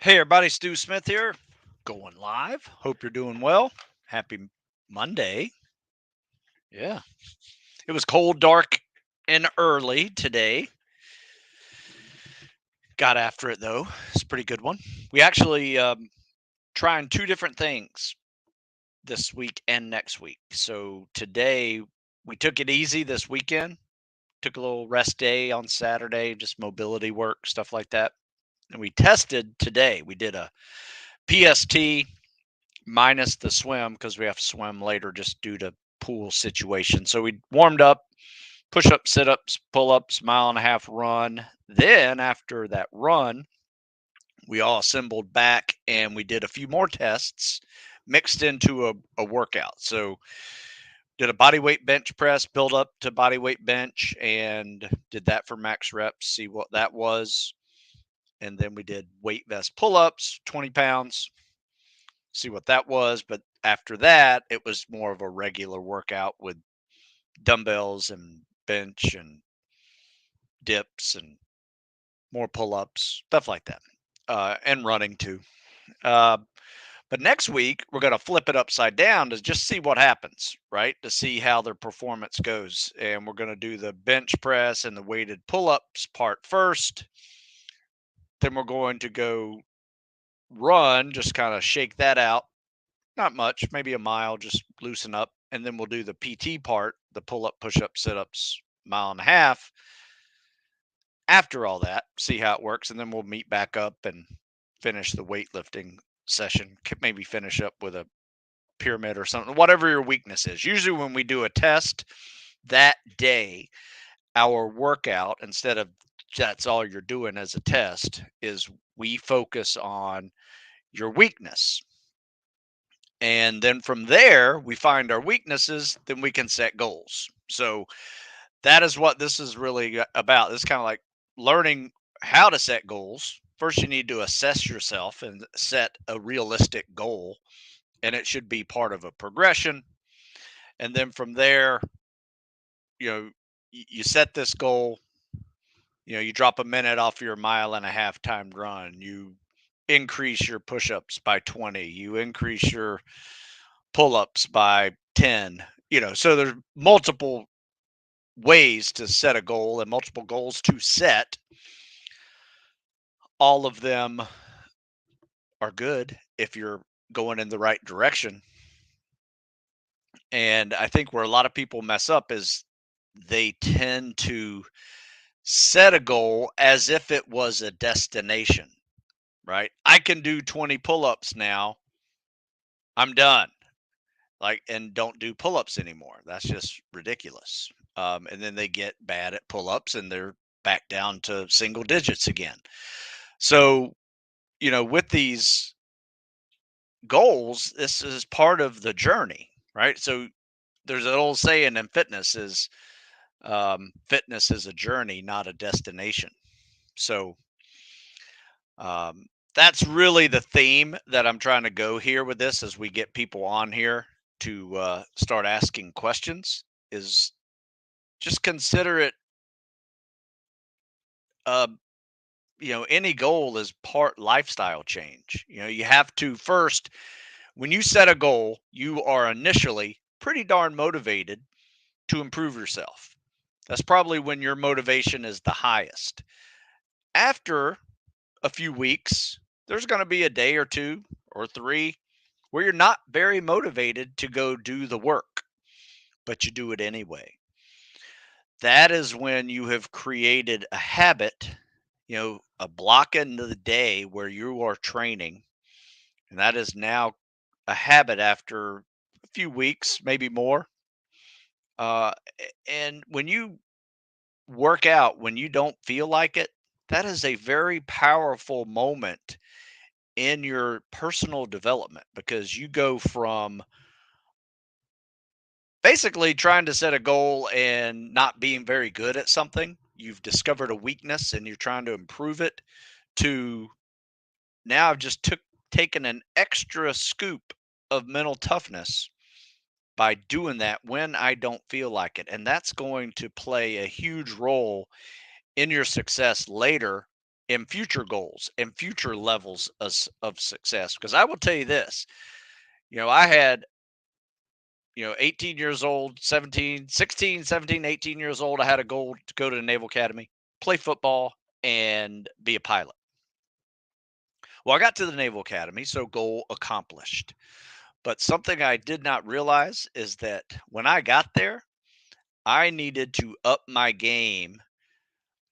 Hey everybody, Stu Smith here, going live. Hope you're doing well. Happy Monday. Yeah. It was cold, dark, and early today. Got after it though. It's a pretty good one. We actually trying two different things this week and next week. So today we took it easy this weekend. Took a little rest day on Saturday, just mobility work, stuff like that. And we tested today. We did a PST minus the swim because we have to swim later just due to pool situation. So we warmed up, push ups, sit ups, pull ups, mile and a half run. Then after that run, we all assembled back and we did a few more tests mixed into a workout. So did a body weight bench press, build up to body weight bench, and did that for max reps, see what that was. And then we did weight vest pull ups, 20 pounds, see what that was. But after that, it was more of a regular workout with dumbbells and bench and dips and more pull ups, stuff like that, and running too. Uh, but next week, we're going to flip it upside down to just see what happens, right? To see how their performance goes. And we're going to do the bench press and the weighted pull ups part first. Then we're going to go run, just kind of shake that out. Not much, maybe a mile, just loosen up. And then we'll do the PT part, the pull up, push up, sit ups, mile and a half. After all that, see how it works. And then we'll meet back up and finish the weightlifting session. Maybe finish up with a pyramid or something, whatever your weakness is. Usually, when we do a test that day, our workout, instead of that's all you're doing as a test, is we focus on your weakness. And then from there, we find our weaknesses, then we can set goals. So that is what this is really about. This is kind of like learning how to set goals. First, you need to assess yourself and set a realistic goal, and it should be part of a progression. And then from there, you know, you set this goal. You drop a minute off your mile and a half timed run. You increase your push-ups by 20. You increase your pull-ups by 10. So there's multiple ways to set a goal and multiple goals to set. All of them are good if you're going in the right direction. And I think where a lot of people mess up is they tend to set a goal as if it was a destination, right? I can do 20 pull-ups now. I'm done. And don't do pull-ups anymore. That's just ridiculous. And then they get bad at pull-ups and they're back down to single digits again. So, with these goals, this is part of the journey, right? So there's an old saying in fitness is a journey, not a destination. So um, that's really the theme that I'm trying to go here with this as we get people on here to start asking questions is just consider it, uh, any goal is part lifestyle change. You have to first, when you set a goal, you are initially pretty darn motivated to improve yourself. That's probably when your motivation is the highest. After a few weeks, there's going to be a day or two or three where you're not very motivated to go do the work, but you do it anyway. That is when you have created a habit, a block in the day where you are training. And that is now a habit after a few weeks, maybe more. And when you work out when you don't feel like it, that is a very powerful moment in your personal development because you go from basically trying to set a goal and not being very good at something. You've discovered a weakness and you're trying to improve it to now I've just taken an extra scoop of mental toughness by doing that when I don't feel like it. And that's going to play a huge role in your success later in future goals and future levels of success. Because I will tell you this, I had, 18 years old, 17, 16, 17, 18 years old. I had a goal to go to the Naval Academy, play football, and be a pilot. Well, I got to the Naval Academy, so goal accomplished. But something I did not realize is that when I got there, I needed to up my game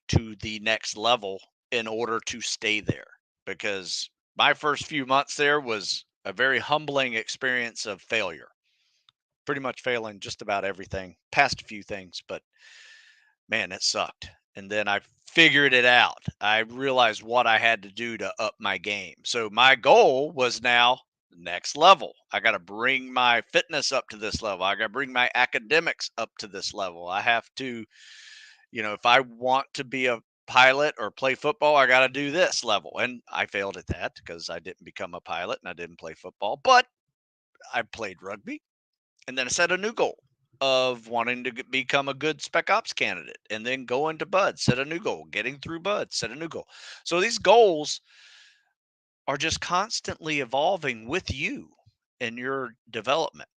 to the next level in order to stay there, because my first few months there was a very humbling experience of failure, pretty much failing just about everything, past a few things, but man, it sucked. And then I figured it out. I realized what I had to do to up my game. So my goal was now next level. I got to bring my fitness up to this level. I got to bring my academics up to this level. I have to, if I want to be a pilot or play football, I got to do this level. And I failed at that because I didn't become a pilot and I didn't play football, but I played rugby. And then I set a new goal of wanting to become a good spec ops candidate, and then go into bud, set a new goal, getting through bud, set a new goal. So these goals are just constantly evolving with you and your development.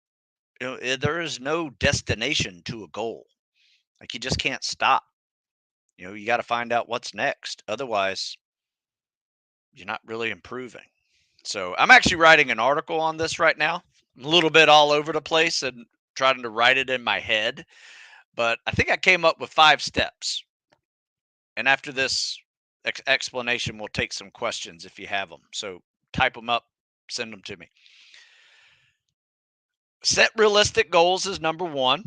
There is no destination to a goal. Like, you just can't stop. You got to find out what's next. Otherwise, you're not really improving. So I'm actually writing an article on this right now. I'm a little bit all over the place and trying to write it in my head, but I think I came up with 5 steps. And after this explanation, we'll take some questions if you have them. So type them up, send them to me. Set realistic goals is number 1.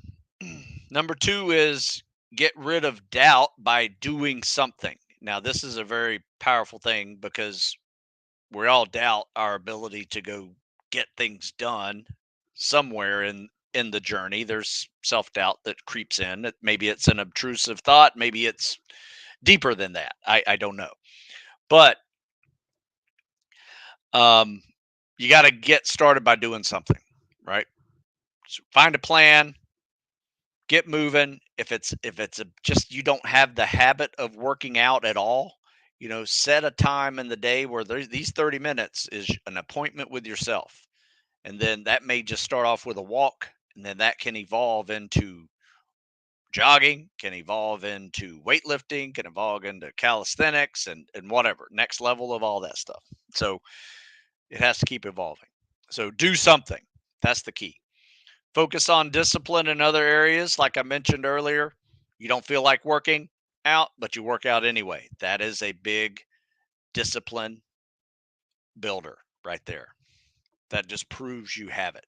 Number 2 is get rid of doubt by doing something. Now, this is a very powerful thing because we all doubt our ability to go get things done somewhere in the journey. There's self-doubt that creeps in. Maybe it's an obtrusive thought, maybe it's deeper than that. I don't know. But you got to get started by doing something, right? So find a plan, get moving. If it's just you don't have the habit of working out at all, set a time in the day where these 30 minutes is an appointment with yourself. And then that may just start off with a walk, and then that can evolve into jogging, can evolve into weightlifting, can evolve into calisthenics and whatever, next level of all that stuff. So it has to keep evolving. So do something. That's the key. Focus on discipline in other areas. Like I mentioned earlier, you don't feel like working out, but you work out anyway. That is a big discipline builder right there. That just proves you have it.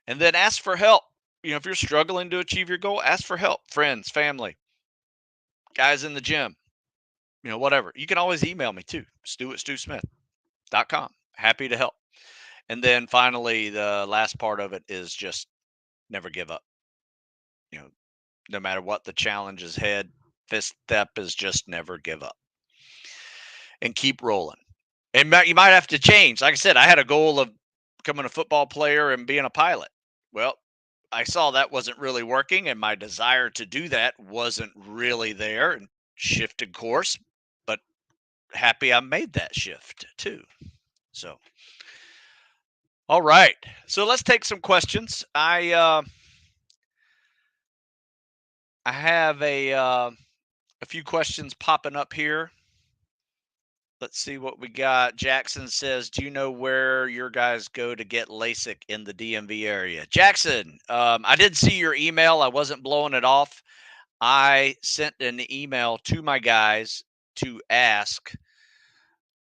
And then ask for help. If you're struggling to achieve your goal, ask for help. Friends, family, guys in the gym, whatever. You can always email me too, stu@stewsmith.com. Happy to help. And then finally, the last part of it is just never give up. No matter what the challenge is ahead, fifth step is just never give up and keep rolling. And you might have to change. Like I said, I had a goal of becoming a football player and being a pilot. Well, I saw that wasn't really working, and my desire to do that wasn't really there, and shifted course. But happy I made that shift too. So, all right. So let's take some questions. I have a few questions popping up here. Let's see what we got. Jackson says, do you know where your guys go to get LASIK in the DMV area? Jackson, I did see your email. I wasn't blowing it off. I sent an email to my guys to ask,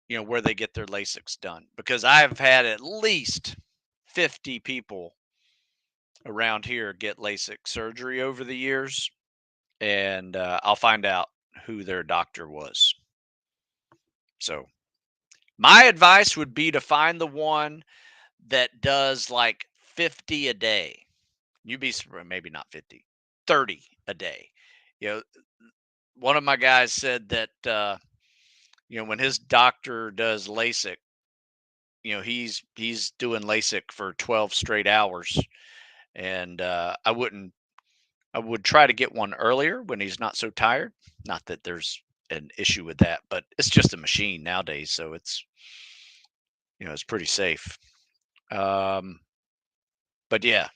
where they get their LASIKs done, because I've had at least 50 people around here get LASIK surgery over the years, and I'll find out who their doctor was. So my advice would be to find the one that does like 50 a day. You'd be maybe not 50, 30 a day. One of my guys said that when his doctor does LASIK, he's doing LASIK for 12 straight hours, and I would try to get one earlier when he's not so tired. Not that there's an issue with that. But it's just a machine nowadays, so it's pretty safe. Um, but yeah,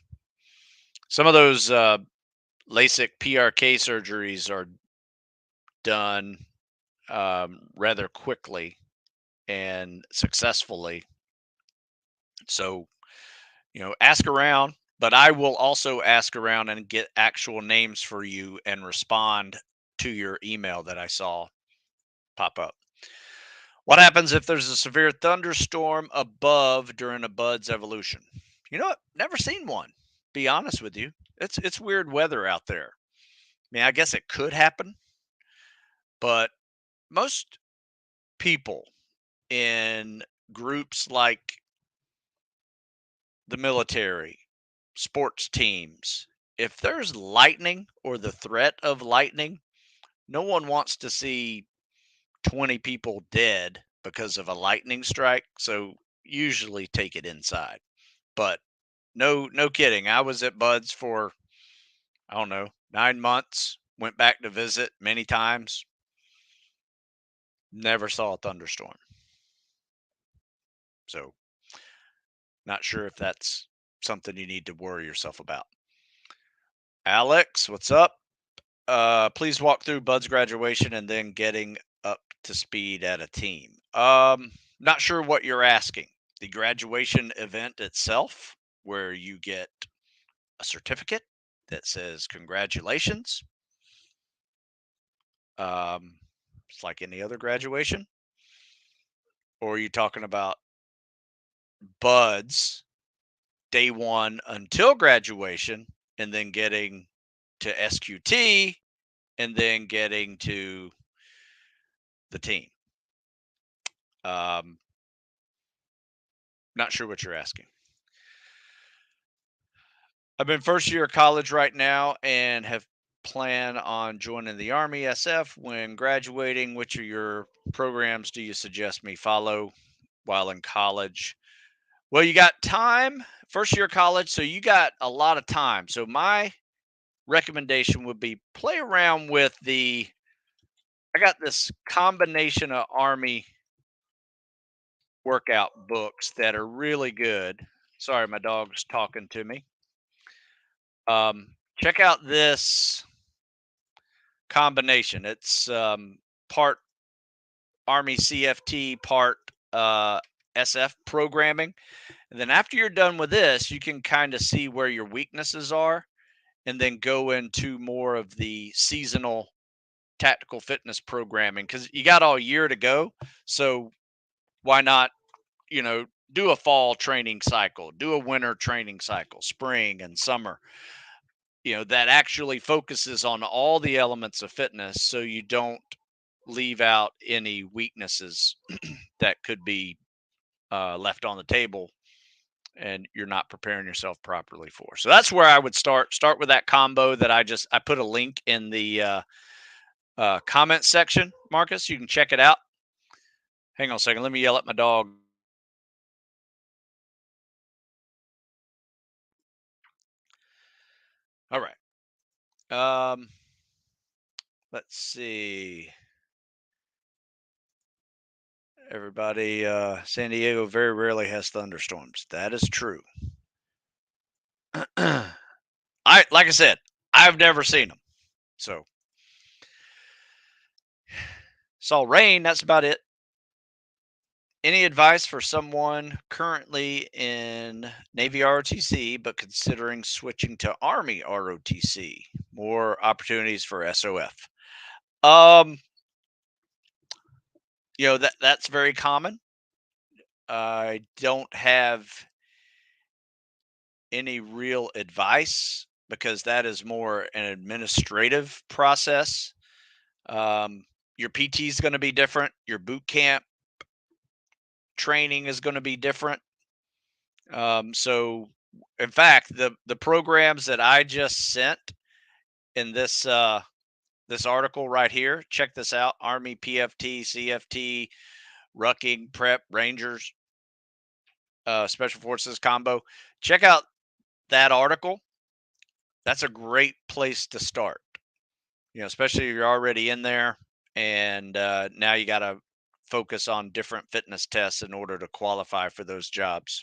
some of those LASIK PRK surgeries are done rather quickly and successfully. So, ask around, but I will also ask around and get actual names for you and respond to your email that I saw pop up. What happens if there's a severe thunderstorm above during a bud's evolution? You know what? Never seen one. Be honest with you. It's weird weather out there. I mean, I guess it could happen, but most people in groups like the military, sports teams, if there's lightning or the threat of lightning, no one wants to see 20 people dead because of a lightning strike. So usually take it inside. But no kidding. I was at Bud's for, I don't know, 9 months, went back to visit many times, never saw a thunderstorm. So not sure if that's something you need to worry yourself about. Alex, what's up? Please walk through Bud's graduation and then getting up to speed at a team. Not sure what you're asking. The graduation event itself, where you get a certificate that says congratulations. Um, it's like any other graduation. Or are you talking about Bud's day one until graduation and then getting to SQT and then getting to the team? Um, Not sure what you're asking. I'm in first year of college right now and have planned on joining the Army SF when graduating. Which of your programs do you suggest me follow while in college? Well, you got time, first year of college, so you got a lot of time. So my recommendation would be play around with I got this combination of Army workout books that are really good. Sorry, my dog's talking to me. Check out this combination. It's part Army CFT, part SF programming. And then after you're done with this, you can kind of see where your weaknesses are and then go into more of the seasonal tactical fitness programming because you got all year to go. So why not, do a fall training cycle, do a winter training cycle, spring and summer, that actually focuses on all the elements of fitness so you don't leave out any weaknesses that could be left on the table and you're not preparing yourself properly for. So that's where I would start with that combo that I put a link in the comment section, Marcus. You can check it out. Hang on a second, let me yell at my dog. All right. Let's see. Everybody, San Diego very rarely has thunderstorms. That is true. Like I said, I've never seen them. So saw rain, that's about it. Any advice for someone currently in Navy ROTC but considering switching to Army ROTC? More opportunities for SOF. That's very common. I don't have any real advice because that is more an administrative process. Your PT is going to be different. Your boot camp training is going to be different. So, in fact, the programs that I just sent in this article right here, check this out: Army PFT, CFT, Rucking, Prep, Rangers, Special Forces combo. Check out that article. That's a great place to start. Especially if you're already in there and now you got to focus on different fitness tests in order to qualify for those jobs.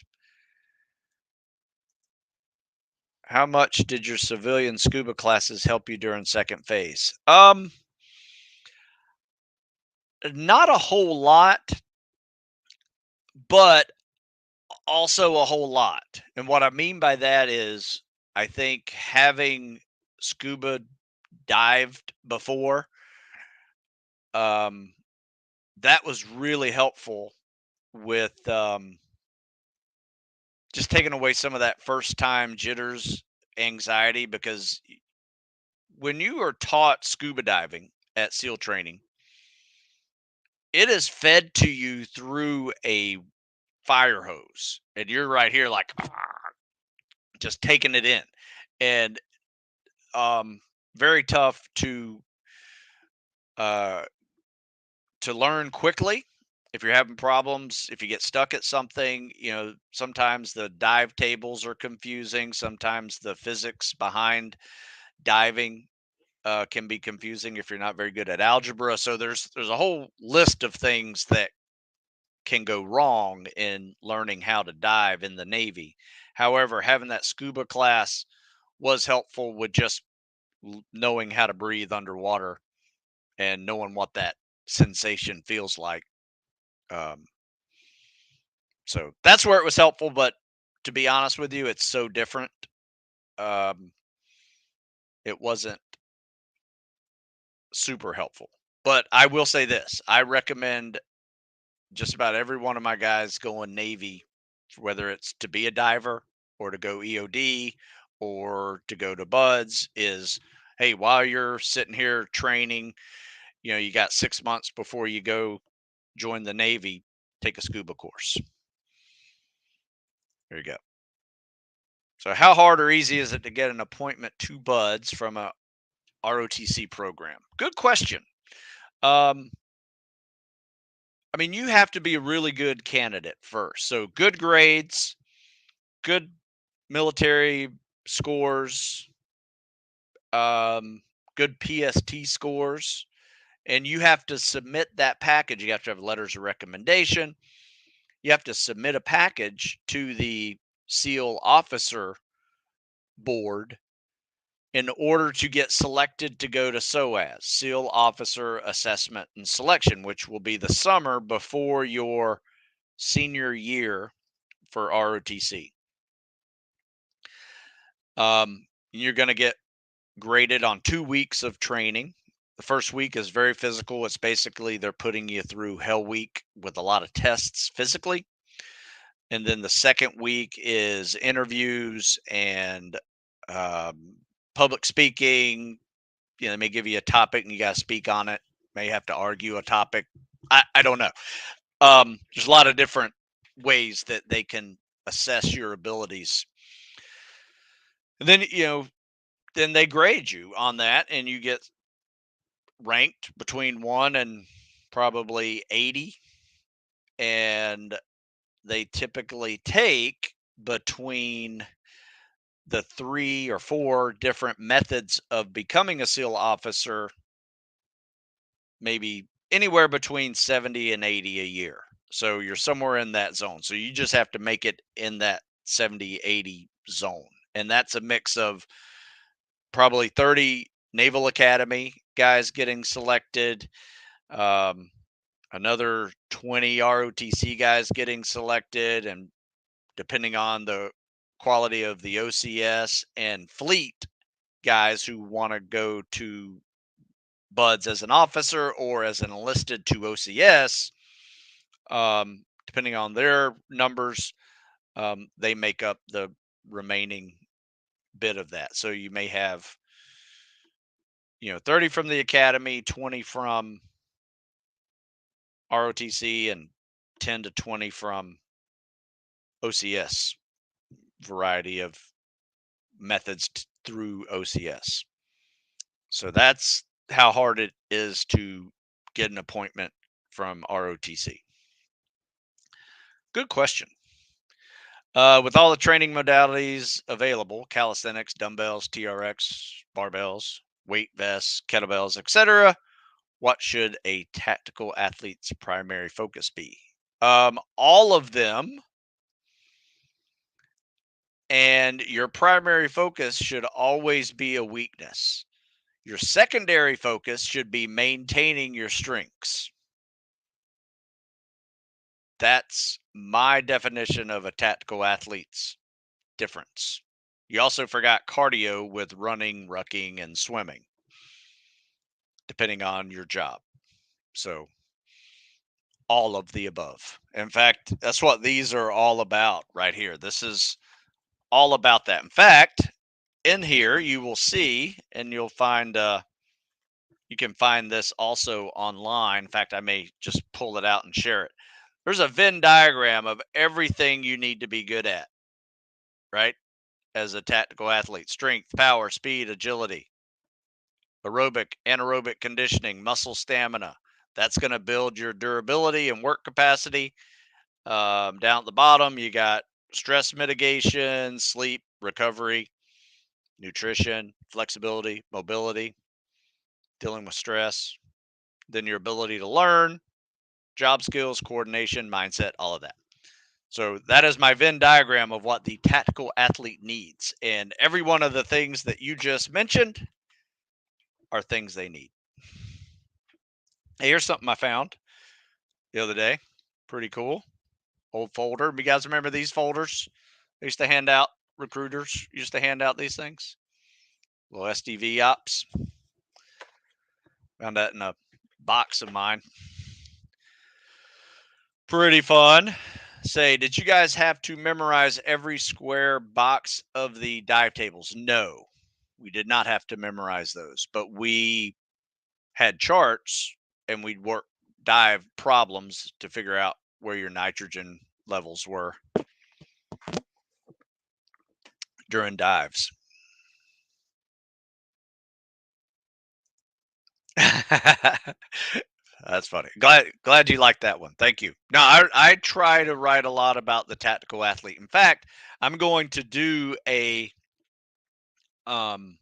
How much did your civilian scuba classes help you during second phase? Not a whole lot, but also a whole lot. And what I mean by that is I think having scuba dived before, um, that was really helpful with just taking away some of that first time jitters, anxiety, because when you are taught scuba diving at SEAL training, it is fed to you through a fire hose, and you're right here like just taking it in, and um, very tough uh, to learn quickly. If you're having problems, if you get stuck at something, sometimes the dive tables are confusing. Sometimes the physics behind diving can be confusing if you're not very good at algebra. So there's a whole list of things that can go wrong in learning how to dive in the Navy. However, having that scuba class was helpful with just knowing how to breathe underwater and knowing what that sensation feels like. Um, so that's where it was helpful. But to be honest with you, it's so different. Um, it wasn't super helpful. But I will say this: I recommend just about every one of my guys going Navy, whether it's to be a diver or to go EOD or to go to Buds, is hey, while you're sitting here training, you got 6 months before you go join the Navy, take a scuba course. There you go. So, how hard or easy is it to get an appointment to Buds from a ROTC program? Good question. Um, I mean, you have to be a really good candidate first. So, good grades, good military scores, good PST scores, and you have to submit that package. You have to have letters of recommendation. You have to submit a package to the SEAL officer board in order to get selected to go to SOAS, SEAL Officer Assessment and Selection, which will be the summer before your senior year for ROTC. You're going to get graded on 2 weeks of training. The first week is very physical. It's basically they're putting you through Hell Week with a lot of tests physically. And then the second week is interviews and public speaking. They may give you a topic and you got to speak on it. May have to argue a topic. I don't know. There's a lot of different ways that they can assess your abilities. And then, then they grade you on that and you get ranked between 1 and probably 80. And they typically take between the 3 or 4 different methods of becoming a SEAL officer, maybe anywhere between 70 and 80 a year. So you're somewhere in that zone. So you just have to make it in that 70, 80 zone. And that's a mix of probably 30 Naval Academy guys getting selected, another 20 ROTC guys getting selected, and depending on the quality of the OCS and fleet guys who want to go to Buds as an officer or as an enlisted to OCS, depending on their numbers, they make up the remaining bit of that. So you may have, 30 from the academy, 20 from ROTC, and 10 to 20 from OCS, variety of methods through OCS. So that's how hard it is to get an appointment from ROTC. Good question. With all the training modalities available, calisthenics, dumbbells, TRX, barbells, weight vests, kettlebells, etc., What should a tactical athlete's primary focus be? All of them, and your primary focus should always be a weakness. Your secondary focus should be maintaining your strengths. That's my definition of a tactical athlete's difference. You also forgot cardio with running, rucking, and swimming, depending on your job. So, all of the above. In fact, that's what these are all about right here. This is all about that. In fact, in here, you will see, and you'll find, you can find this also online. In fact, I may just pull it out and share it. There's a Venn diagram of everything you need to be good at, right? As a tactical athlete: strength, power, speed, agility, aerobic, anaerobic conditioning, muscle stamina. That's going to build your durability and work capacity. Down at the bottom, you got stress mitigation, sleep, recovery, nutrition, flexibility, mobility, dealing with stress, then your ability to learn, job skills, coordination, mindset, all of that. So that is my Venn diagram of what the tactical athlete needs. And every one of the things that you just mentioned are things they need. Hey, here's something I found the other day. Pretty cool. Old folder. You guys remember these folders? They used to hand out, recruiters used to hand out these things. Little SDV ops. Found that in a box of mine. Pretty fun. Say, did you guys have to memorize every square box of the dive tables? No, we did not have to memorize those, but we had charts and we'd work dive problems to figure out where your nitrogen levels were during dives. That's funny. Glad you liked that one. Thank you. No, I try to write a lot about the tactical athlete. In fact, I'm going to do a um,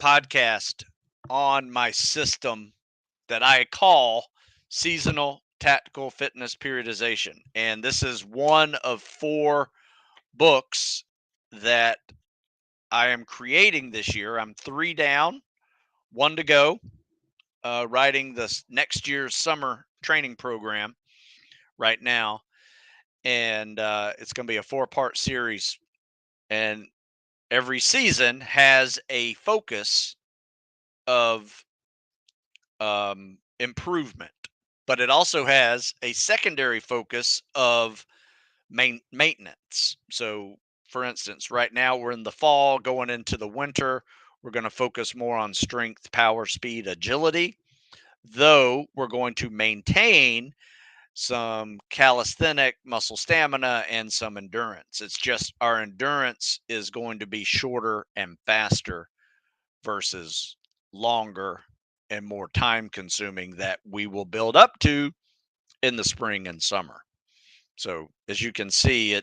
podcast on my system that I call seasonal tactical fitness periodization, and this is one of 4 books that I am creating this year. I'm 3 down, 1 to go. Writing this next year's summer training program right now, and it's going to be a 4-part series, and every season has a focus of improvement, but it also has a secondary focus of maintenance. So, for instance, right now we're in the fall, going into the winter. We're going to focus more on strength, power, speed, agility, though we're going to maintain some calisthenic muscle stamina and some endurance. It's just our endurance is going to be shorter and faster versus longer and more time consuming that we will build up to in the spring and summer. So as you can see,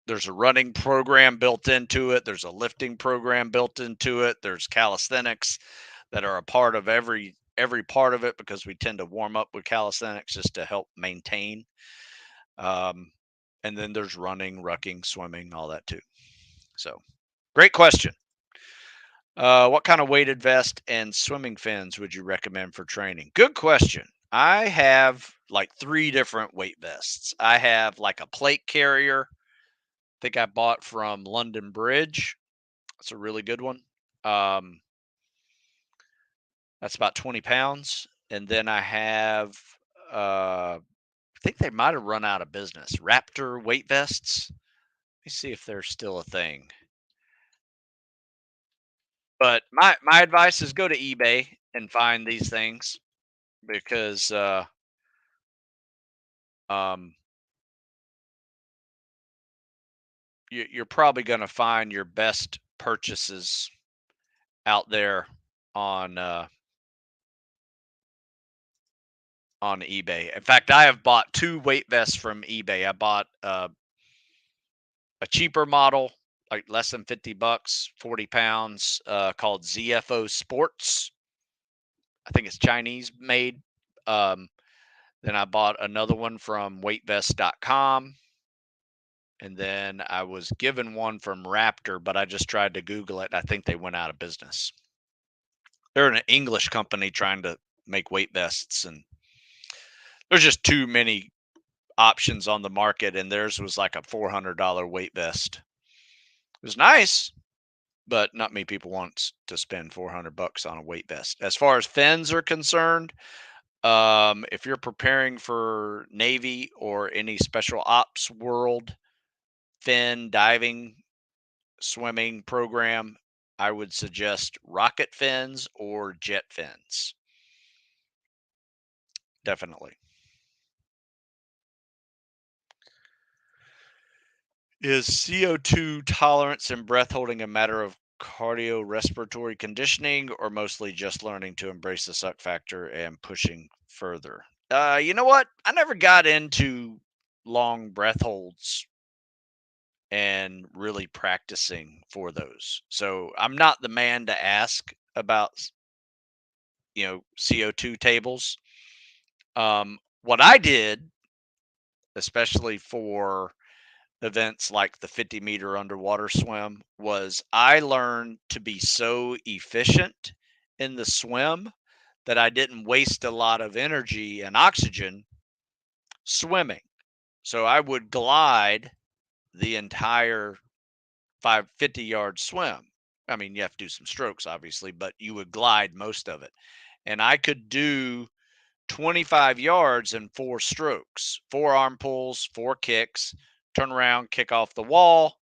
there's a running program built into it, there's a lifting program built into it, there's calisthenics that are a part of every part of it, because we tend to warm up with calisthenics just to help maintain. Um, and then there's running, rucking, swimming, all that too. So great question. What kind of weighted vest and swimming fins would you recommend for training? Good question. I have like 3 different weight vests. I have like a plate carrier. I think I bought from London Bridge. It's a really good one. Um, that's about 20 pounds. And then I have, I think they might have run out of business. Raptor weight vests. Let me see if they're still a thing. But my advice is go to eBay and find these things, because um, you're probably going to find your best purchases out there on on eBay. In fact, I have bought 2 weight vests from eBay. I bought a cheaper model, like less than $50, 40 pounds, called ZFO Sports. I think it's Chinese made. Um, then I bought another one from weightvest.com. And then I was given one from Raptor, but I just tried to Google it. I think they went out of business. They're an English company trying to make weight vests, and there's just too many options on the market. And theirs was like a $400 weight vest. It was nice, but not many people want to spend $400 on a weight vest. As far as fins are concerned, if you're preparing for Navy or any special ops world fin diving swimming program, I would suggest rocket fins or jet fins. Definitely. Is CO2 tolerance and breath holding a matter of cardiorespiratory conditioning or mostly just learning to embrace the suck factor and pushing further? You know what? I never got into long breath holds and really practicing for those. So I'm not the man to ask about, CO2 tables. What I did, especially for events like the 50-meter underwater swim, was I learned to be so efficient in the swim that I didn't waste a lot of energy and oxygen swimming. So I would glide the entire 50-yard swim. I mean, you have to do some strokes, obviously, but you would glide most of it. And I could do 25 yards in 4 strokes, 4 arm pulls, 4 kicks, turn around, kick off the wall,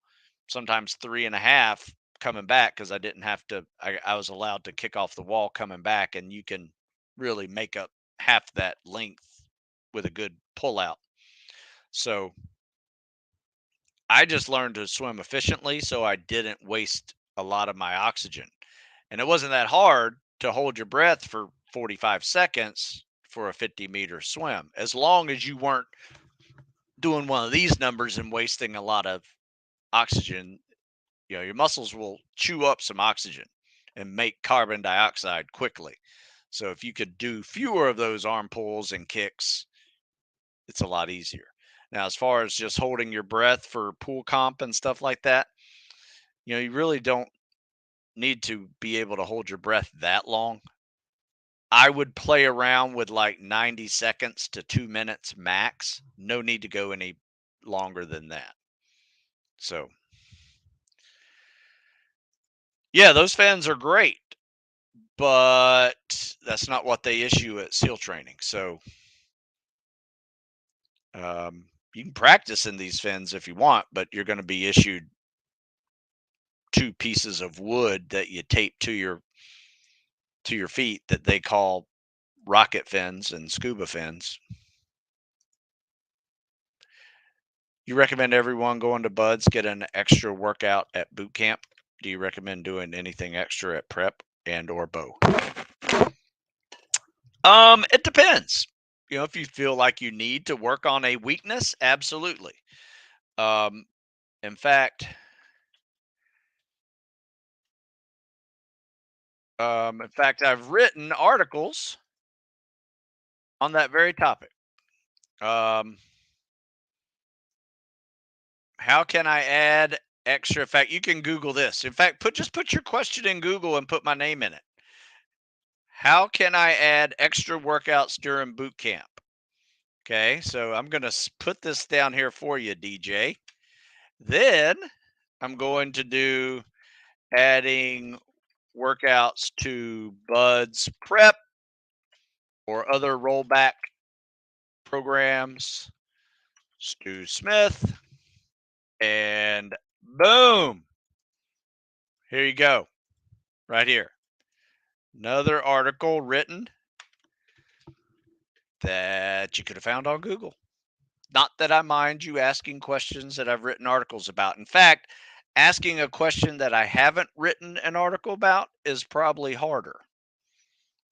sometimes 3.5 coming back because I didn't have to, I was allowed to kick off the wall coming back, and you can really make up half that length with a good pull out. So I just learned to swim efficiently so I didn't waste a lot of my oxygen. And it wasn't that hard to hold your breath for 45 seconds for a 50-meter swim, as long as you weren't doing one of these numbers and wasting a lot of oxygen. Your muscles will chew up some oxygen and make carbon dioxide quickly. So if you could do fewer of those arm pulls and kicks, it's a lot easier. Now, as far as just holding your breath for pool comp and stuff like that, you really don't need to be able to hold your breath that long. I would play around with like 90 seconds to 2 minutes max. No need to go any longer than that. So, yeah, those fans are great, but that's not what they issue at SEAL training. So, you can practice in these fins if you want, but you're going to be issued 2 pieces of wood that you tape to your feet that they call rocket fins and scuba fins. You recommend everyone going to Buds get an extra workout at boot camp? Do you recommend doing anything extra at prep and or bow? It depends. If you feel like you need to work on a weakness, absolutely. Um, in fact, I've written articles on that very topic. Um, how can I add extra? In fact, you can Google this. In fact, just put your question in Google and put my name in it. How can I add extra workouts during boot camp? Okay, so I'm going to put this down here for you, DJ. Then I'm going to do adding workouts to Bud's prep or other rollback programs. Stu Smith. And boom. Here you go. Right here. Another article written that you could have found on Google. Not that I mind you asking questions that I've written articles about. In fact, asking a question that I haven't written an article about is probably harder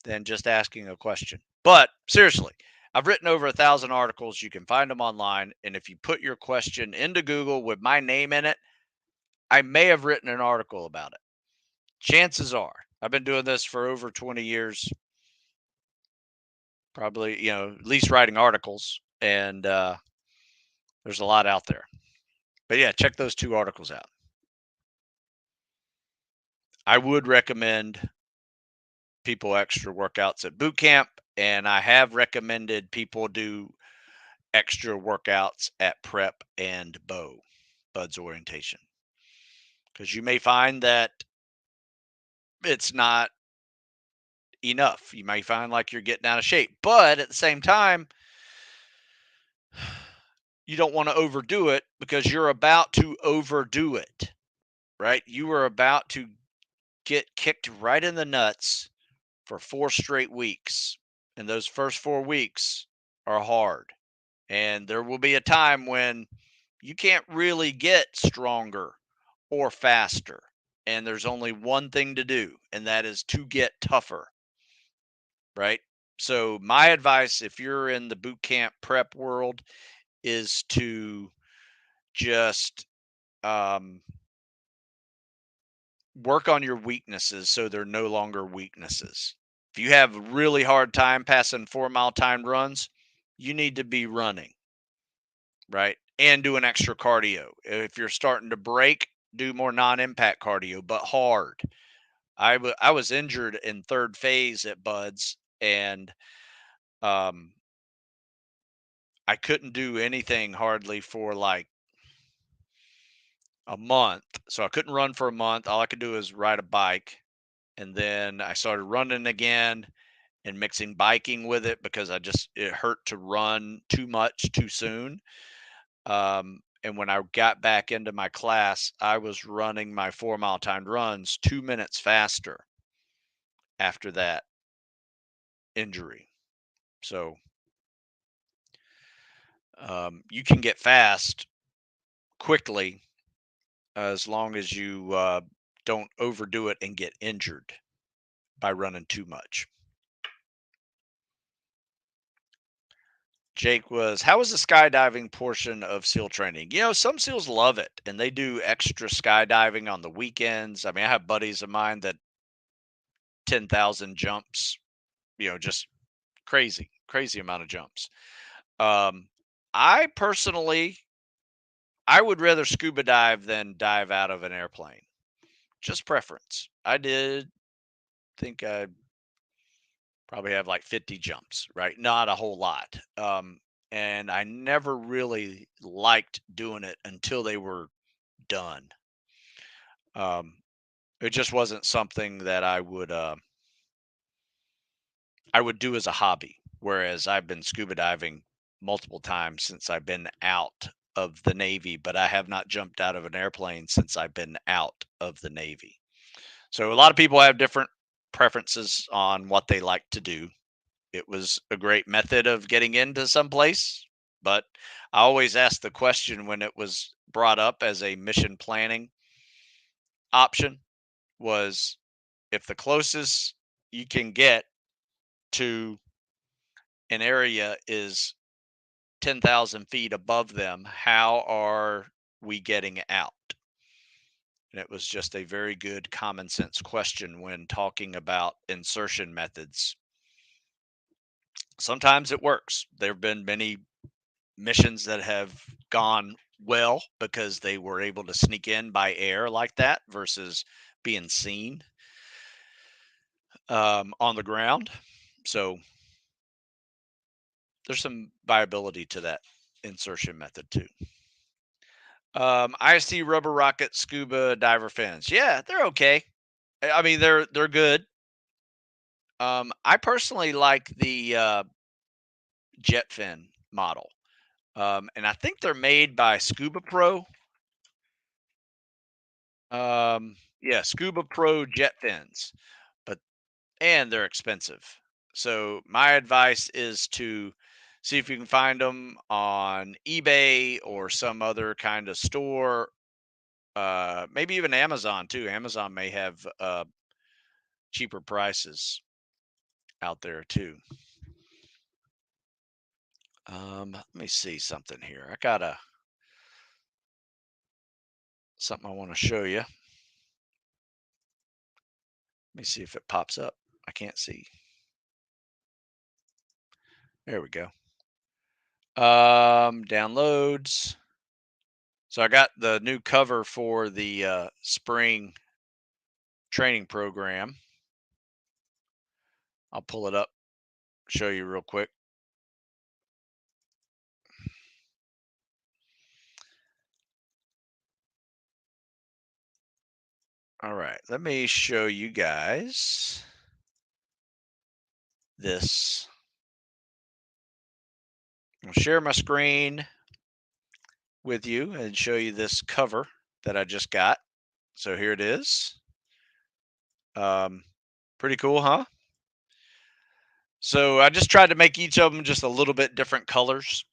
than just asking a question. But seriously, I've written over 1,000 articles. You can find them online. And if you put your question into Google with my name in it, I may have written an article about it. Chances are, I've been doing this for over 20 years. Probably, at least writing articles, and there's a lot out there. But yeah, check those 2 articles out. I would recommend people extra workouts at boot camp, and I have recommended people do extra workouts at prep and buds orientation, because you may find that it's not enough. You may find like you're getting out of shape, but at the same time, you don't want to overdo it because you're about to overdo it, right? You are about to get kicked right in the nuts for 4 straight weeks. And those first 4 weeks are hard. And there will be a time when you can't really get stronger or faster. And there's only one thing to do, and that is to get tougher, right? So, my advice, if you're in the boot camp prep world, is to just um, work on your weaknesses so they're no longer weaknesses. If you have a really hard time passing 4 mile timed runs, you need to be running, right? And doing extra cardio. If you're starting to break, do more non-impact cardio, but hard. I was injured in third phase at Buds, and um, I couldn't do anything hardly for like a month. So I couldn't run for a month. All I could do is ride a bike. And then I started running again and mixing biking with it because it hurt to run too much too soon. And when I got back into my class, I was running my 4 mile timed runs 2 minutes faster after that injury. So you can get fast quickly as long as you don't overdo it and get injured by running too much. Jake was, how was the skydiving portion of SEAL training? Some SEALs love it and they do extra skydiving on the weekends. I mean, I have buddies of mine that 10,000 jumps, just crazy, crazy amount of jumps. Um, I personally, I would rather scuba dive than dive out of an airplane. Just preference. I did think I probably have like 50 jumps, right? Not a whole lot. And I never really liked doing it until they were done. Um, it just wasn't something that I would do as a hobby. Whereas I've been scuba diving multiple times since I've been out of the Navy, but I have not jumped out of an airplane since I've been out of the Navy. So a lot of people have different preferences on what they like to do. It was a great method of getting into some place, but I always ask the question when it was brought up as a mission planning option was, if the closest you can get to an area is 10,000 feet above them, how are we getting out? And it was just a very good common sense question when talking about insertion methods. Sometimes it works. There have been many missions that have gone well because they were able to sneak in by air like that versus being seen on the ground. So there's some viability to that insertion method too. IST rubber rocket scuba diver fins. Yeah, they're okay. I mean, they're good. I personally like the jet fin model, and I think they're made by Scuba Pro. Yeah, Scuba Pro jet fins, but and they're expensive. So my advice is to see if you can find them on eBay or some other kind of store. Maybe even Amazon too. Amazon may have cheaper prices out there too. Let me see something here. I got something I want to show you. Let me see if it pops up. I can't see. There we go. Downloads. So I got the new cover for the spring training program. I'll pull it up, show you real quick. All right, let me show you guys this. I'll share my screen with you and show you this cover that I just got. So here it is. Um, Pretty cool, huh? So I just tried to make each of them just a little bit different colors,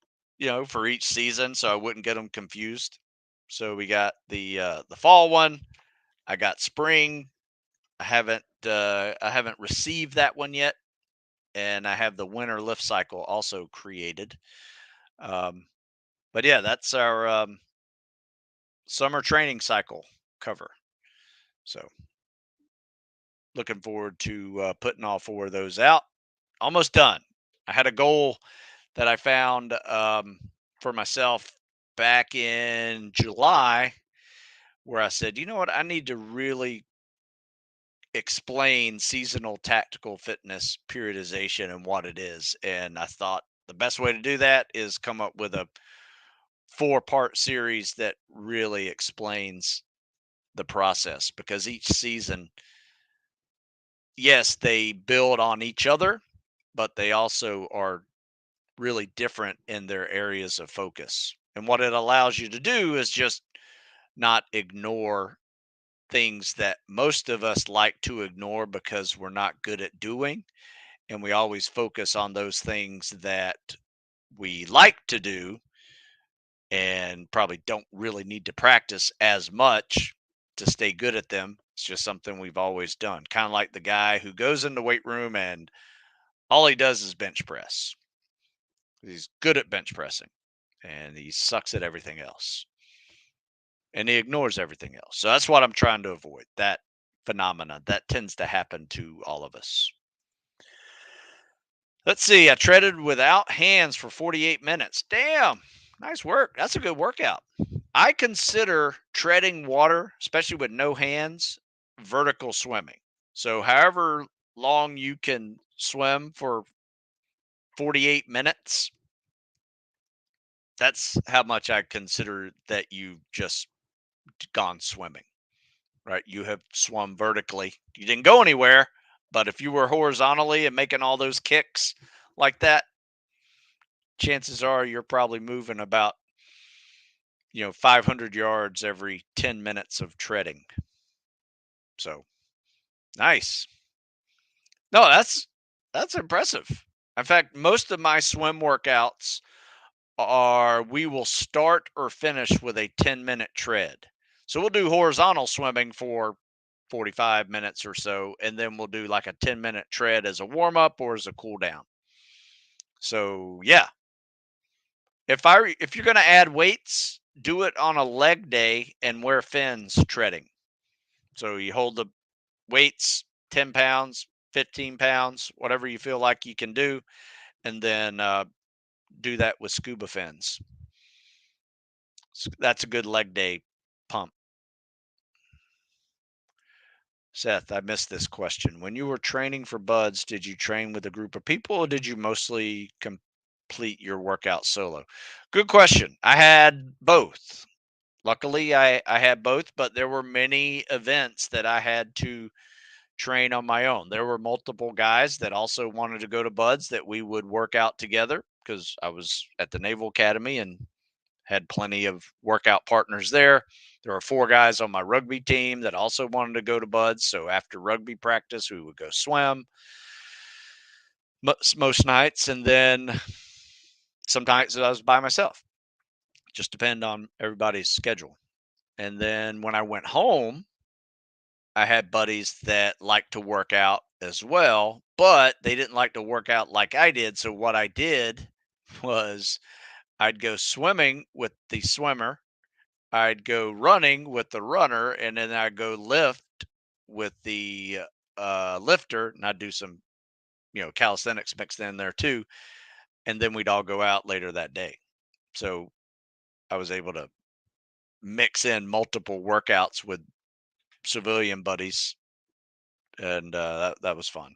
for each season, so I wouldn't get them confused. So we got the fall one. I got spring. I haven't received that one yet, and I have the winter lift cycle also created. Um, but yeah, that's our summer training cycle cover. So looking forward to putting all four of those out. Almost done. I had a goal that I found for myself back in July where I said, you know what, I need to really explain seasonal tactical fitness periodization and what it is. And I thought the best way to do that is come up with a 4-part series that really explains the process, because each season, yes, they build on each other, but they also are really different in their areas of focus. And what it allows you to do is just not ignore things that most of us like to ignore because we're not good at doing. And we always focus on those things that we like to do and probably don't really need to practice as much to stay good at them. It's just something we've always done. Kind of like the guy who goes in the weight room and all he does is bench press. He's good at bench pressing and he sucks at everything else. And he ignores everything else. So that's what I'm trying to avoid. That phenomena that tends to happen to all of us. Let's see. I treaded without hands for 48 minutes. Damn. Nice work. That's a good workout. I consider treading water, especially with no hands, vertical swimming. So, however long you can swim for 48 minutes, that's how much I consider that you've just gone swimming, right? You have swum vertically. You didn't go anywhere, but if you were horizontally and making all those kicks like that, chances are you're probably moving about 500 yards every 10 minutes of treading. So nice. No, that's impressive. In fact, most of my swim workouts are we will start or finish with a 10-minute tread. So we'll do horizontal swimming for 45 minutes or so, and then we'll do like a 10-minute tread as a warm up or as a cool down. So yeah, if you're going to add weights, do it on a leg day and wear fins treading. So you hold the weights 10 pounds, 15 pounds, whatever you feel like you can do, and then do that with scuba fins. So that's a good leg day pump. Seth, I missed this question. When you were training for buds, did you train with a group of people or did you mostly complete your workout solo? Good question. I had both. Luckily, I had both, but there were many events that I had to train on my own. There were multiple guys that also wanted to go to buds that we would work out together because I was at the Naval Academy and had plenty of workout partners there. There were 4 guys on my rugby team that also wanted to go to buds. So after rugby practice, we would go swim most nights. And then sometimes I was by myself. Just depend on everybody's schedule. And then when I went home, I had buddies that liked to work out as well, but they didn't like to work out like I did. So what I did was I'd go swimming with the swimmer, I'd go running with the runner, and then I'd go lift with the lifter, and I'd do some, calisthenics mixed in there too. and then we'd all go out later that day. So I was able to mix in multiple workouts with civilian buddies, and that was fun.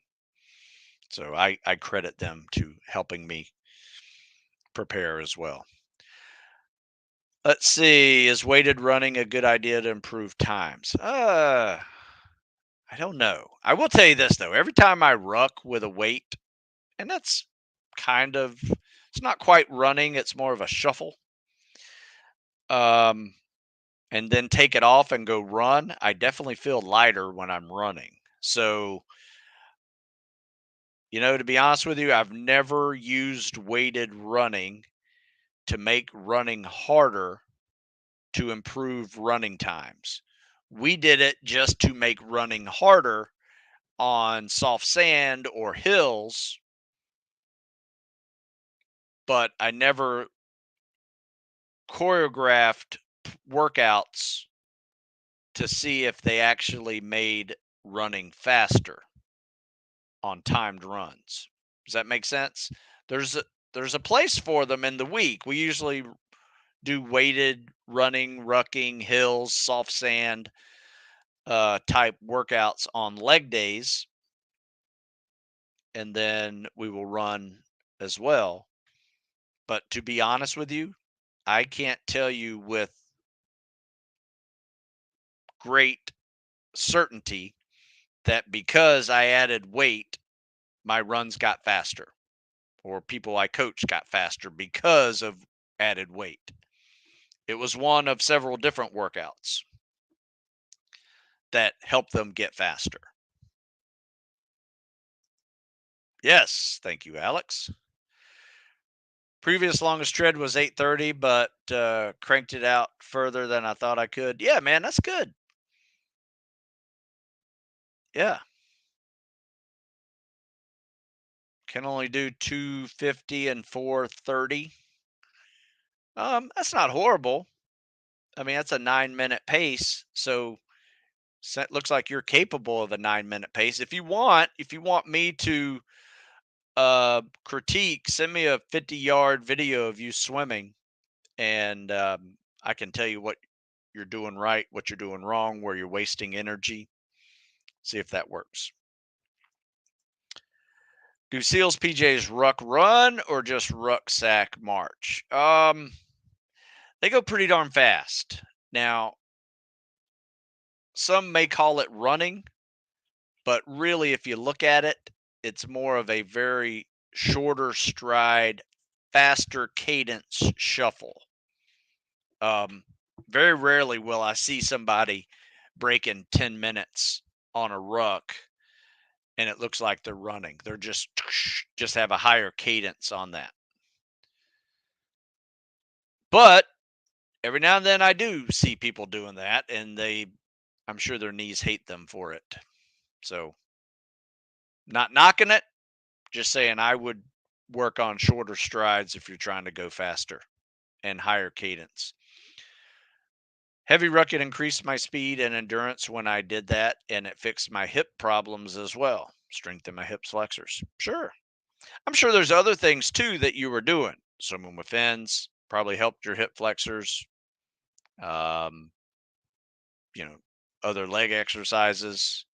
So I credit them to helping me prepare as well. Let's see, is weighted running a good idea to improve times? I don't know. I will tell you this though. Every time I ruck with a weight, and that's kind of, it's not quite running, it's more of a shuffle. Um and then take it off and go run, I definitely feel lighter when I'm running. So, to be honest with you, I've never used weighted running to make running harder to improve running times. We did it just to make running harder on soft sand or hills, but I never choreographed workouts to see if they actually made running faster on timed runs. Does that make sense? There's a there's a place for them in the week. We usually do weighted running, rucking, hills, soft sand type workouts on leg days, and then we will run as well. But to be honest with you, I can't tell you with great certainty that because I added weight, my runs got faster, or people I coach got faster because of added weight. It was one of several different workouts that helped them get faster. Yes, thank you, Alex. Previous longest tread was 8:30, but cranked it out further than I thought I could. Yeah, man, that's good. Yeah, can only do 250 and 430. That's not horrible. I mean, that's a 9-minute pace, so it looks like you're capable of a 9-minute pace. If you want me to critique, send me a 50-yard video of you swimming, and I can tell you what you're doing right, what you're doing wrong, where you're wasting energy. See if that works. Do Seals PJs ruck run or just rucksack march? They go pretty darn fast. Now, some may call it running, but really, if you look at it, it's more of a very shorter stride, faster cadence shuffle. Um, Very rarely will I see somebody breaking 10 minutes on a ruck and it looks like they're running. They're just have a higher cadence on that. But every now and then I do see people doing that, and I'm sure their knees hate them for it. So, not knocking it, just saying I would work on shorter strides if you're trying to go faster and higher cadence. Heavy rucking increased my speed and endurance when I did that, and it fixed my hip problems as well. Strengthened my hip flexors. Sure. I'm sure there's other things too that you were doing. Swimming with fins probably helped your hip flexors. Um, you know, other leg exercises.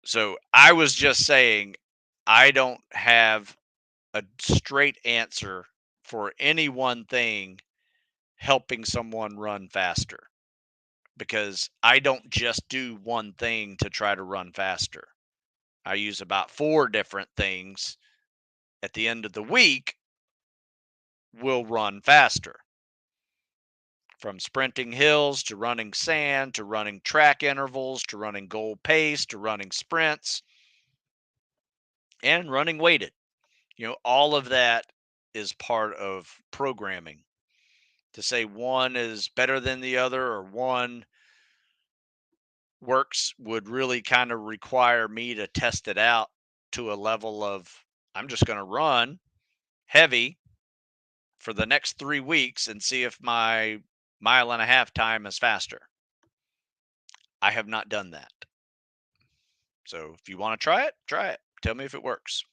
So I was just saying, I don't have a straight answer for any one thing helping someone run faster, because I don't just do one thing to try to run faster. I use about four different things at the end of the week will run faster. From sprinting hills to running sand to running track intervals to running goal pace to running sprints and running weighted. All of that is part of programming. To say one is better than the other or one works would really kind of require me to test it out to a level of I'm just going to run heavy for the next 3 weeks and see if my mile and a half time is faster. I have not done that. So if you want to try it, try it. Tell me if it works.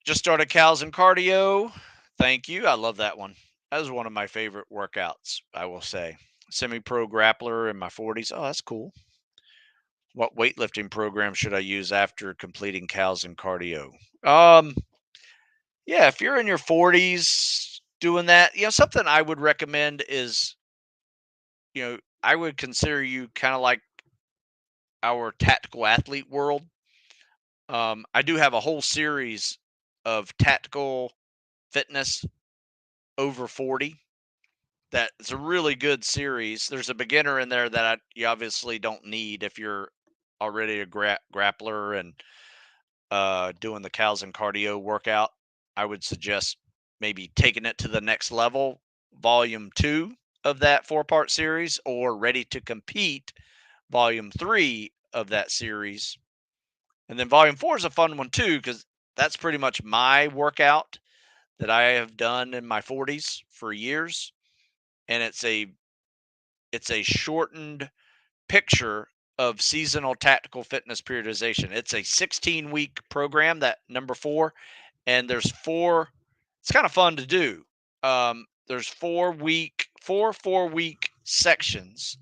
Just started cows and cardio. Thank you. I love that one. That was one of my favorite workouts, I will say. Semi-pro grappler in my 40s. Oh, that's cool. What weightlifting program should I use after completing cows and cardio? Um, yeah, if you're in your 40s doing that, something I would recommend is, I would consider you kind of like our tactical athlete world. I do have a whole series of tactical fitness over 40. That's a really good series. There's a beginner in there that you obviously don't need if you're already a grappler and doing the cows and cardio workout. I would suggest maybe taking it to the next level, volume 2 of that 4-part series, or Ready to Compete, volume 3 of that series. And then volume 4 is a fun one too, because that's pretty much my workout that I have done in my 40s for years. And it's a shortened picture of seasonal tactical fitness periodization. It's a 16-week program, that number 4, and there's 4. It's kind of fun to do. There's 4-week sections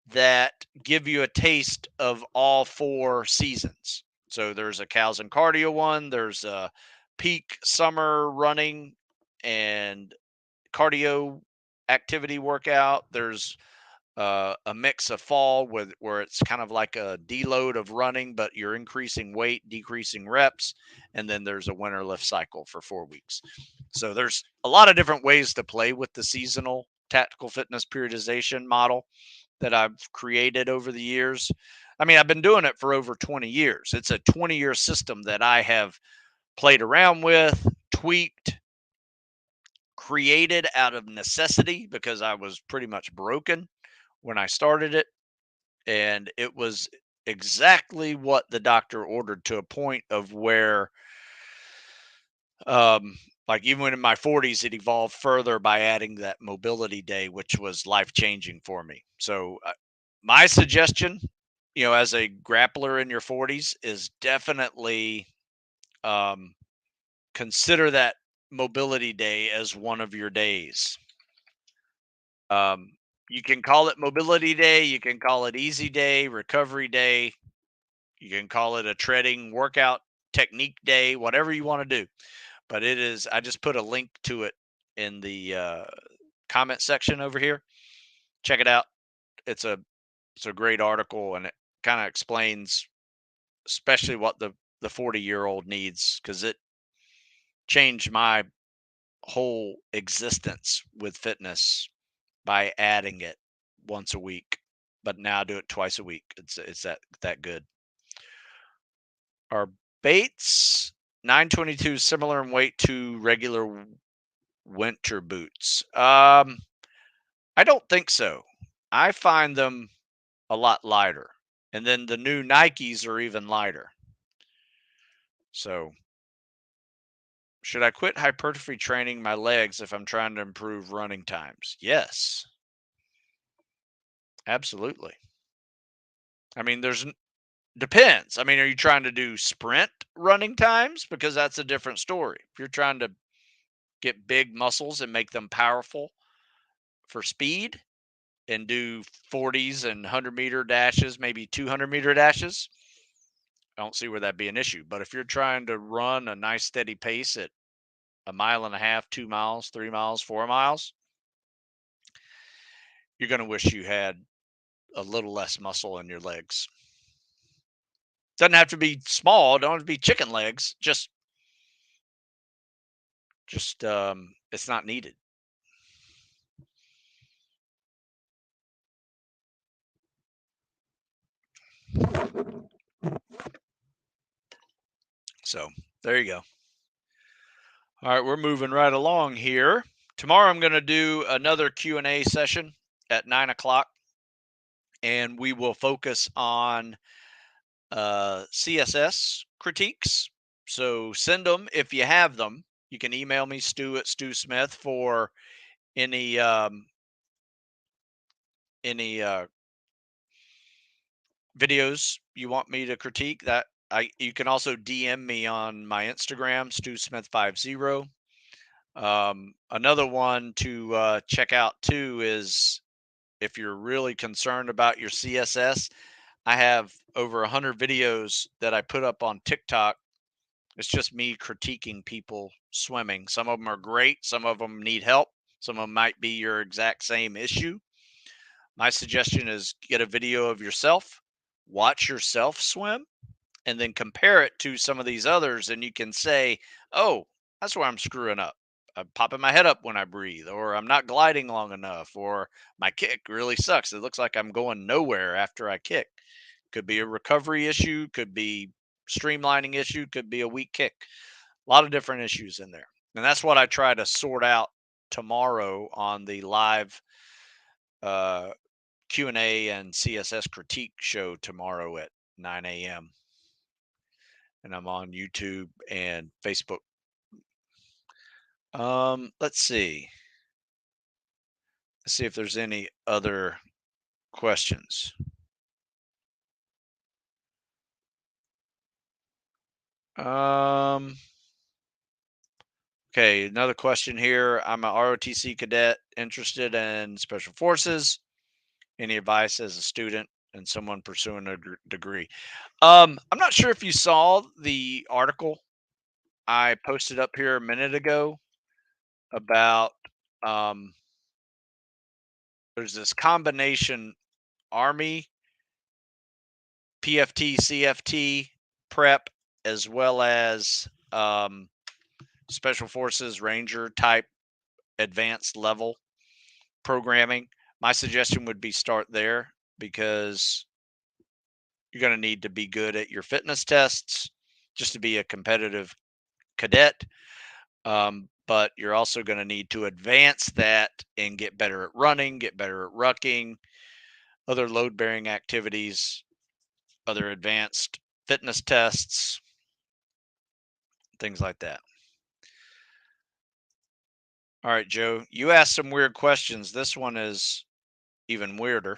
that give you a taste of all 4 seasons. So there's a cows and cardio one, there's a peak summer running and cardio activity workout. There's a mix of fall where it's kind of like a deload of running, but you're increasing weight, decreasing reps, and then there's a winter lift cycle for 4 weeks. So there's a lot of different ways to play with the seasonal tactical fitness periodization model that I've created over the years. I mean, I've been doing it for over 20 years. It's a 20-year system that I have played around with, tweaked, created out of necessity because I was pretty much broken when I started it. And it was exactly what the doctor ordered, to a point of where, um, like, even in my 40s, it evolved further by adding that mobility day, which was life changing for me. So, my suggestion, as a grappler in your 40s, is definitely, um, consider that mobility day as one of your days. Um, you can call it mobility day, you can call it easy day, recovery day, you can call it a treading workout technique day, whatever you want to do. But it is, I just put a link to it in the comment section over here. Check it out. It's a great article, and it kind of explains especially what the 40-year-old needs, because it changed my whole existence with fitness by adding it once a week. But now I do it twice a week. It's that good. Are Bates 922 similar in weight to regular winter boots? I don't think so. I find them a lot lighter. And then the new Nikes are even lighter. So, should I quit hypertrophy training my legs if I'm trying to improve running times? Yes, absolutely. I mean, depends. I mean, are you trying to do sprint running times? Because that's a different story. If you're trying to get big muscles and make them powerful for speed and do 40s and 100-meter dashes, maybe 200-meter dashes, I don't see where that'd be an issue. But if you're trying to run a nice steady pace at a mile and a half, 2 miles, 3 miles, 4 miles, you're going to wish you had a little less muscle in your legs. Doesn't have to be small, don't have to be chicken legs, just it's not needed. So, there you go. All right, we're moving right along here. Tomorrow I'm going to do another Q&A session at 9 o'clock, and we will focus on CSS critiques. So send them if you have them. You can email me, Stu at Stu Smith, for any videos you want me to critique. That You can also DM me on my Instagram, StuSmith50. Another one to check out too is if you're really concerned about your CSS, I have over 100 videos that I put up on TikTok. It's just me critiquing people swimming. Some of them are great, some of them need help, some of them might be your exact same issue. My suggestion is get a video of yourself, watch yourself swim, and then compare it to some of these others, and you can say, oh, that's where I'm screwing up. I'm popping my head up when I breathe, or I'm not gliding long enough, or my kick really sucks. It looks like I'm going nowhere after I kick. Could be a recovery issue, could be streamlining issue, could be a weak kick. A lot of different issues in there. And that's what I try to sort out tomorrow on the live uh, Q&A and CSS critique show tomorrow at 9 a.m. And I'm on YouTube and Facebook. Let's see. Let's see if there's any other questions. Okay, another question here. I'm a ROTC cadet interested in special forces. Any advice as a student and someone pursuing a degree? I'm not sure if you saw the article I posted up here a minute ago about there's this combination Army, PFT, CFT prep, as well as Special Forces Ranger type advanced level programming. My suggestion would be start there because you're going to need to be good at your fitness tests just to be a competitive cadet. But you're also going to need to advance that and get better at running, get better at rucking, other load bearing activities, other advanced fitness tests, things like that. All right, Joe, you asked some weird questions. This one is even weirder.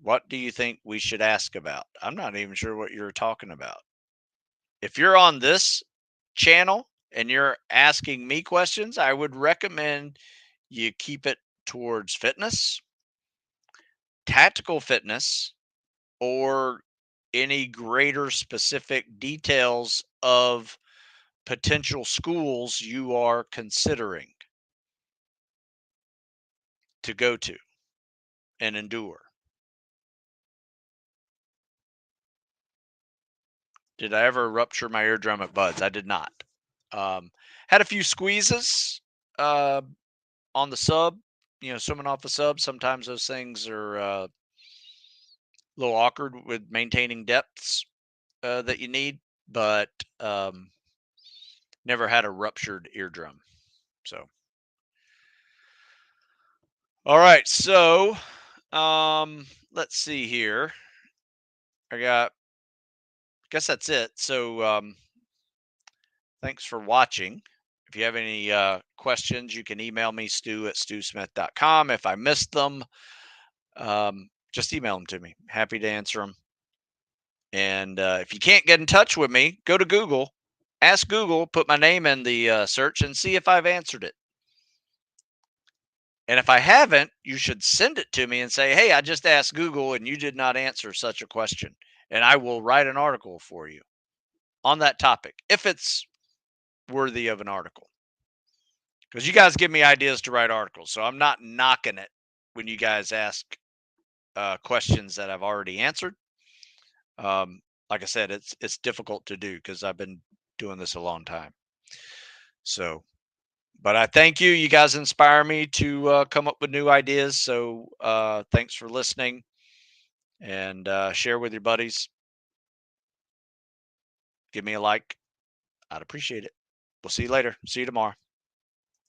What do you think we should ask about? I'm not even sure what you're talking about. If you're on this channel and you're asking me questions, I would recommend you keep it towards fitness, tactical fitness, or any greater specific details of potential schools you are considering to go to and endure. Did I ever rupture my eardrum at Buds? I did not. Had a few squeezes uh, on the sub, swimming off the sub. Sometimes those things are a little awkward with maintaining depths that you need, but never had a ruptured eardrum. So, all right. So, let's see here. I guess that's it. So, thanks for watching. If you have any questions, you can email me, stu@stusmith.com. If I missed them, just email them to me. Happy to answer them. And if you can't get in touch with me, go to Google, ask Google, put my name in the search, and see if I've answered it. And if I haven't, you should send it to me and say, hey, I just asked Google and you did not answer such a question. And I will write an article for you on that topic if it's worthy of an article. Because you guys give me ideas to write articles. So I'm not knocking it when you guys ask questions that I've already answered. Like I said, it's difficult to do because I've been doing this a long time. So, but I thank you. You guys inspire me to come up with new ideas. So thanks for listening and share with your buddies. Give me a like. I'd appreciate it. We'll see you later. See you tomorrow.